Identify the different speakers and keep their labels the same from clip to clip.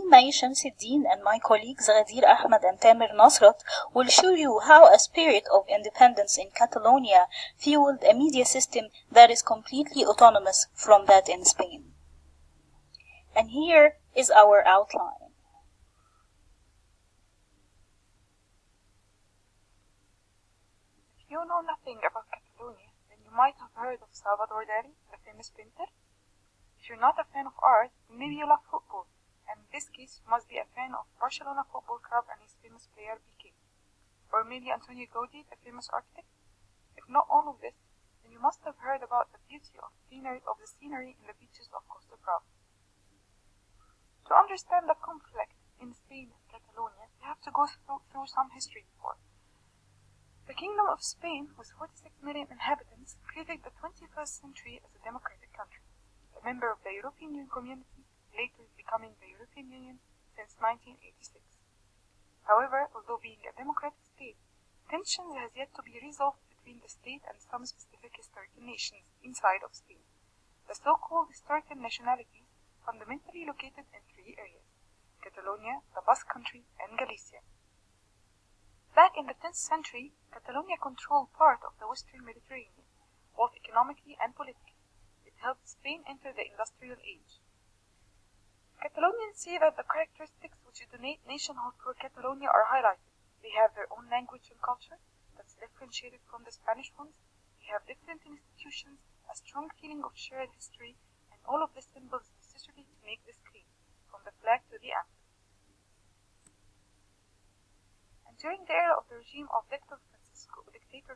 Speaker 1: May Shamsuddin and my colleagues Ghadir Ahmed and Tamer Nasrat will show you how a spirit of independence in Catalonia fueled a media system that is completely autonomous from that in Spain. And here is our outline.
Speaker 2: If you know nothing about Catalonia, then you might have heard of Salvador Dali, the famous painter. If you're not a fan of art, maybe you love football, and in this case you must be a fan of Barcelona Football Club and his famous player Piqué. Or maybe Antonio Gaudi, the famous architect. If not all of this, then you must have heard about the beauty of the scenery in the beaches of Costa Brava. To understand the conflict in Spain and Catalonia, we have to go through some history before. The Kingdom of Spain, with 46 million inhabitants, created the 21st century as a democratic country, a member of the European Union community, later becoming the European Union since 1986. However, although being a democratic state, tensions has yet to be resolved between the state and some specific historical nations inside of Spain. The so-called historical nationalities fundamentally located in three areas: Catalonia, the Basque Country, and Galicia. Back in the 10th century, Catalonia controlled part of the Western Mediterranean, both economically and politically. It helped Spain enter the industrial age. Catalonians say that the characteristics which donate nationhood for Catalonia are highlighted. They have their own language and culture that's differentiated from the Spanish ones. They have different institutions, a strong feeling of shared history, and all of the symbols necessary to make this claim, from the flag to the anthem. And during the era of the regime of dictator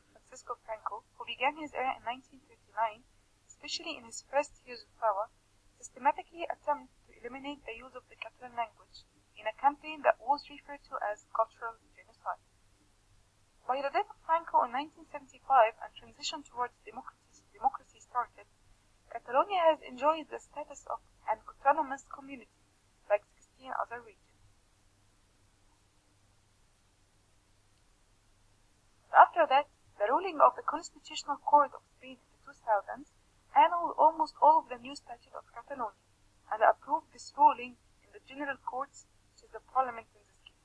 Speaker 2: Francisco Franco, who began his era in 1939, especially in his first years of power, systematically attempted to eliminate the use of the Catalan language in a campaign that was referred to as cultural genocide. By the death of Franco in 1975 and transition towards democracy started, Catalonia has enjoyed the status of an autonomous community, like 16 other regions. After that, the ruling of the Constitutional Court of Spain in the 2000s annulled almost all of the new statute of Catalonia and approved this ruling in the General Courts, which is the parliament in this case.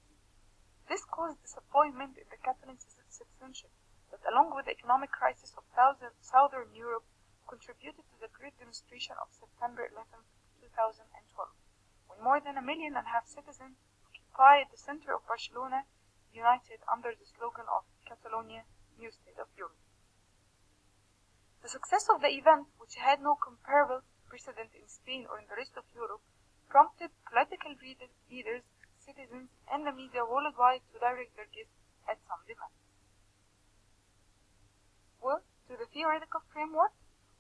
Speaker 2: This caused disappointment in the Catalan citizenship that, along with the economic crisis of southern Europe, contributed to the Great Demonstration of September 11, 2012, when more than 1.5 million citizens occupied the center of Barcelona, united under the slogan of Catalonia, New State of Europe. The success of the event, which had no comparable precedent in Spain or in the rest of Europe, prompted political leaders, citizens, and the media worldwide to direct their gaze at some demands. Well, to the theoretical framework,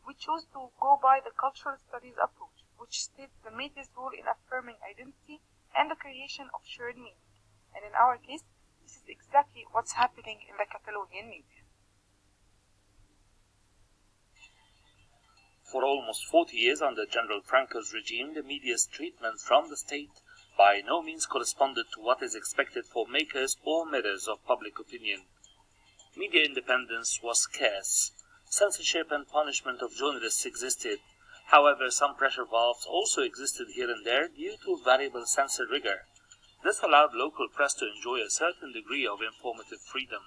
Speaker 2: we chose to go by the cultural studies approach, which states the media's role in affirming identity and the creation of shared meaning. And in our case, this is exactly what's happening in the Catalonian media.
Speaker 3: For almost 40 years under General Franco's regime, the media's treatment from the state by no means corresponded to what is expected for makers or mirrors of public opinion. Media independence was scarce. Censorship and punishment of journalists existed. However, some pressure valves also existed here and there due to variable censor rigor. This allowed local press to enjoy a certain degree of informative freedom.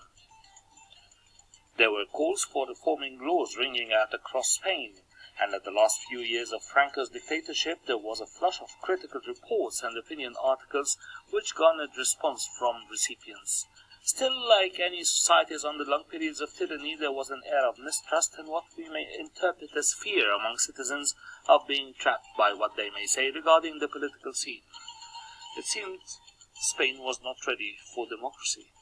Speaker 3: There were calls for reforming laws ringing out across Spain, and at the last few years of Franco's dictatorship there was a flush of critical reports and opinion articles which garnered response from recipients. Still, like any societies under long periods of tyranny, there was an air of mistrust and what we may interpret as fear among citizens of being trapped by what they may say regarding the political scene. It seemed Spain was not ready for democracy.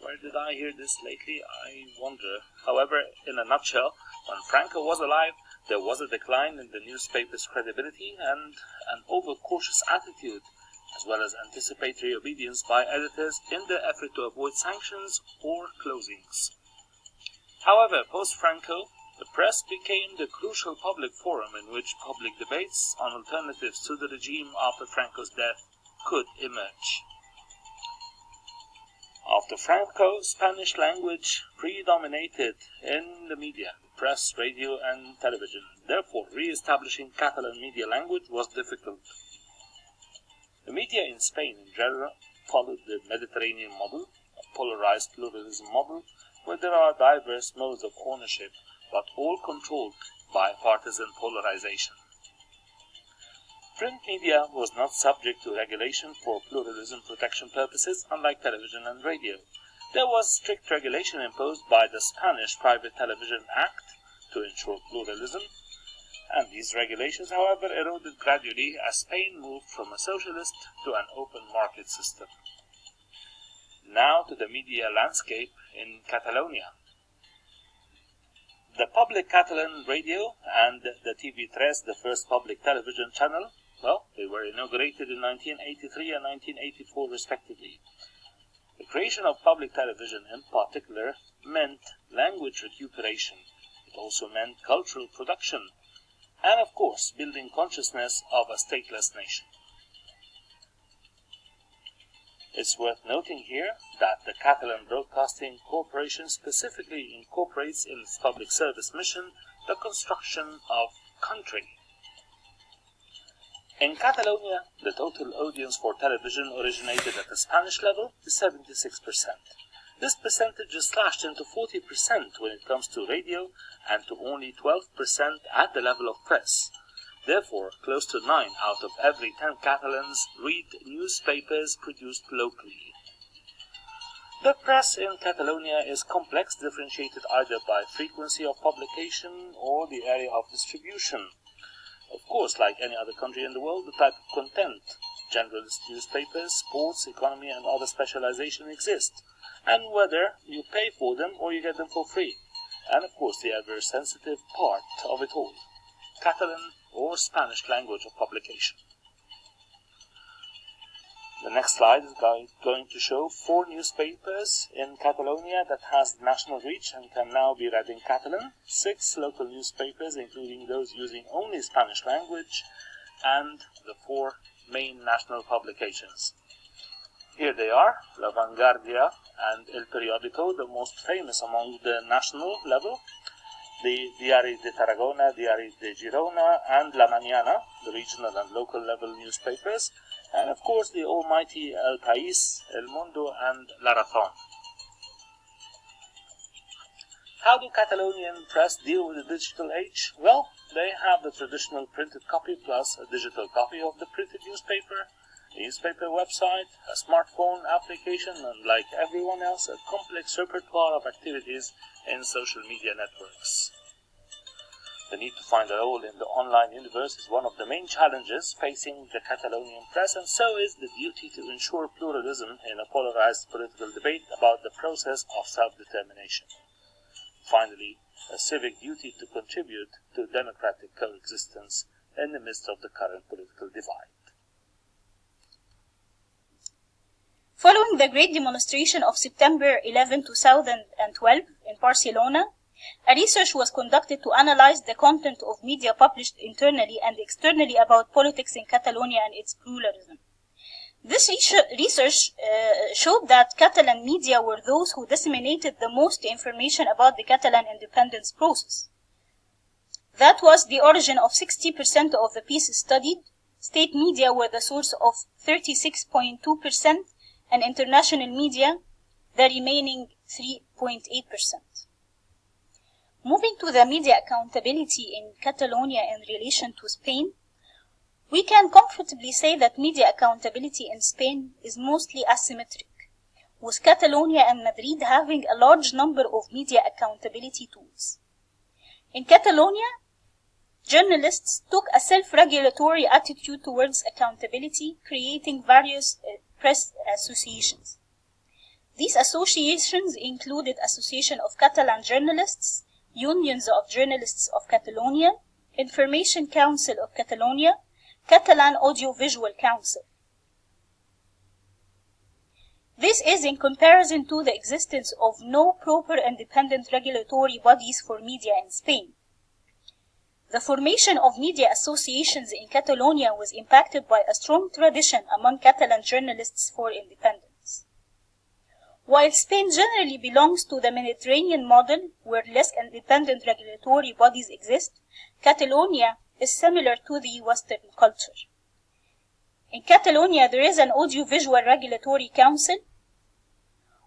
Speaker 3: Where did I hear this lately? I wonder. However, in a nutshell, when Franco was alive, there was a decline in the newspaper's credibility and an overcautious attitude, as well as anticipatory obedience by editors in their effort to avoid sanctions or closings. However, post-Franco, the press became the crucial public forum in which public debates on alternatives to the regime after Franco's death could emerge. After Franco, Spanish language predominated in the media, press, radio, and television. Therefore, re-establishing Catalan media language was difficult. The media in Spain in general followed the Mediterranean model, a polarized pluralism model, where there are diverse modes of ownership, but all controlled by partisan polarization. Print media was not subject to regulation for pluralism protection purposes, unlike television and radio. There was strict regulation imposed by the Spanish Private Television Act to ensure pluralism, and these regulations, however, eroded gradually as Spain moved from a socialist to an open market system. Now to the media landscape in Catalonia. The public Catalan radio and the TV3, the first public television channel, they were inaugurated in 1983 and 1984 respectively. The creation of public television in particular meant language recuperation. It also meant cultural production, and of course building consciousness of a stateless nation. It's worth noting here that the Catalan Broadcasting Corporation specifically incorporates in its public service mission the construction of country. In Catalonia, the total audience for television originated at the Spanish level is 76%. This percentage is slashed into 40% when it comes to radio and to only 12% at the level of press. Therefore, close to 9 out of every 10 Catalans read newspapers produced locally. The press in Catalonia is complex, differentiated either by frequency of publication or the area of distribution. Of course, like any other country in the world, the type of content, generalist newspapers, sports, economy, and other specialization exist, and whether you pay for them or you get them for free. And of course, the ever sensitive part of it all, Catalan or Spanish language of publication. The next slide is going to show 4 newspapers in Catalonia that has national reach and can now be read in Catalan, 6 local newspapers, including those using only Spanish language, and the 4 main national publications. Here they are, La Vanguardia and El Periódico, the most famous among the national level, the Diari de Tarragona, Diari de Girona, and La Mañana, the regional and local level newspapers, and of course the almighty El País, El Mundo, and La Razón. How do Catalonian press deal with the digital age? Well, they have the traditional printed copy plus a digital copy of the printed newspaper, a newspaper website, a smartphone application, and like everyone else, a complex repertoire of activities in social media networks. The need to find a role in the online universe is one of the main challenges facing the Catalonian press, and so is the duty to ensure pluralism in a polarized political debate about the process of self-determination. Finally, a civic duty to contribute to democratic coexistence in the midst of the current political divide.
Speaker 1: Following the great demonstration of September 11, 2012 in Barcelona, a research was conducted to analyze the content of media published internally and externally about politics in Catalonia and its pluralism. This research showed that Catalan media were those who disseminated the most information about the Catalan independence process. That was the origin of 60% of the pieces studied. State media were the source of 36.2%, and international media the remaining 3.8%. Moving to the media accountability in Catalonia in relation to Spain, we can comfortably say that media accountability in Spain is mostly asymmetric, with Catalonia and Madrid having a large number of media accountability tools. In Catalonia, journalists took a self-regulatory attitude towards accountability, creating various press associations. These associations included Association of Catalan Journalists, Unions of Journalists of Catalonia, Information Council of Catalonia, Catalan Audiovisual Council. This is in comparison to the existence of no proper independent regulatory bodies for media in Spain. The formation of media associations in Catalonia was impacted by a strong tradition among Catalan journalists for independence. While Spain generally belongs to the Mediterranean model, where less independent regulatory bodies exist, Catalonia is similar to the Western culture. In Catalonia, there is an audiovisual regulatory council,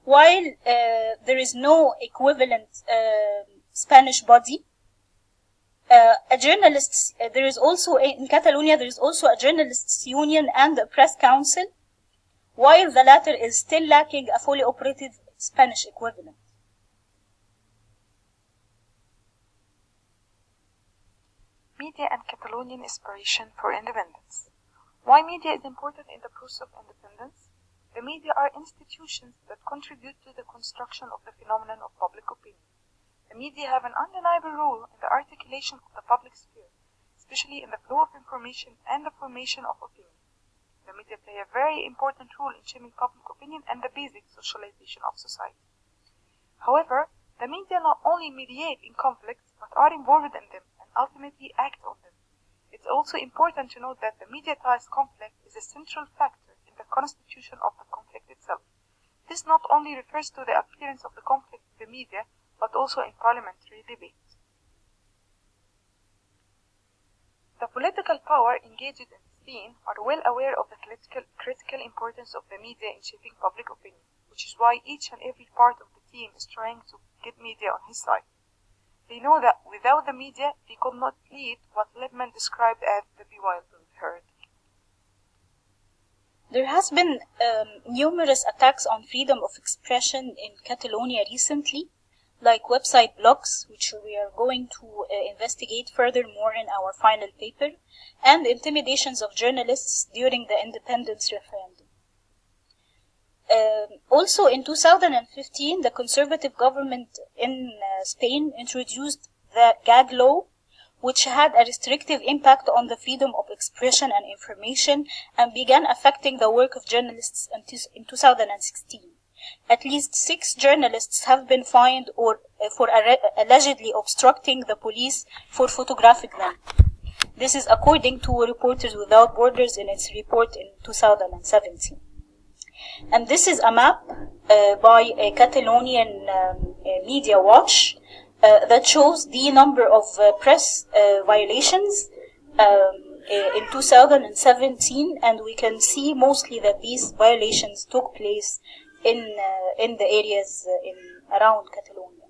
Speaker 1: while there is no equivalent Spanish body. There is also, in Catalonia, there is also a journalists' union and a press council, while the latter is still lacking a fully operative Spanish equivalent.
Speaker 2: Media and Catalonian aspiration for independence. Why media is important in the process of independence? The media are institutions that contribute to the construction of the phenomenon of public opinion. The media have an undeniable role in the articulation of the public sphere, especially in the flow of information and the formation of opinion. The media play a very important role in shaping public opinion and the basic socialization of society. However, the media not only mediate in conflicts, but are involved in them and ultimately act on them. It's also important to note that the mediatized conflict is a central factor in the constitution of the conflict itself. This not only refers to the appearance of the conflict in the media, but also in parliamentary debate. The political power engaged in the scene are well aware of the critical importance of the media in shaping public opinion, which is why each and every part of the team is trying to get media on his side. They know that without the media, they could not lead what Lippmann described as the bewildered herd.
Speaker 1: There has been numerous attacks on freedom of expression in Catalonia recently, like website blocks, which we are going to investigate furthermore in our final paper, and intimidations of journalists during the independence referendum. Also in 2015, the conservative government in Spain introduced the gag law, which had a restrictive impact on the freedom of expression and information and began affecting the work of journalists in 2016. At least 6 journalists have been fined for allegedly obstructing the police for photographing them. This is according to Reporters Without Borders in its report in 2017. And this is a map by a Catalonian Media Watch that shows the number of press violations in 2017, and we can see mostly that these violations took place in the areas around Catalonia.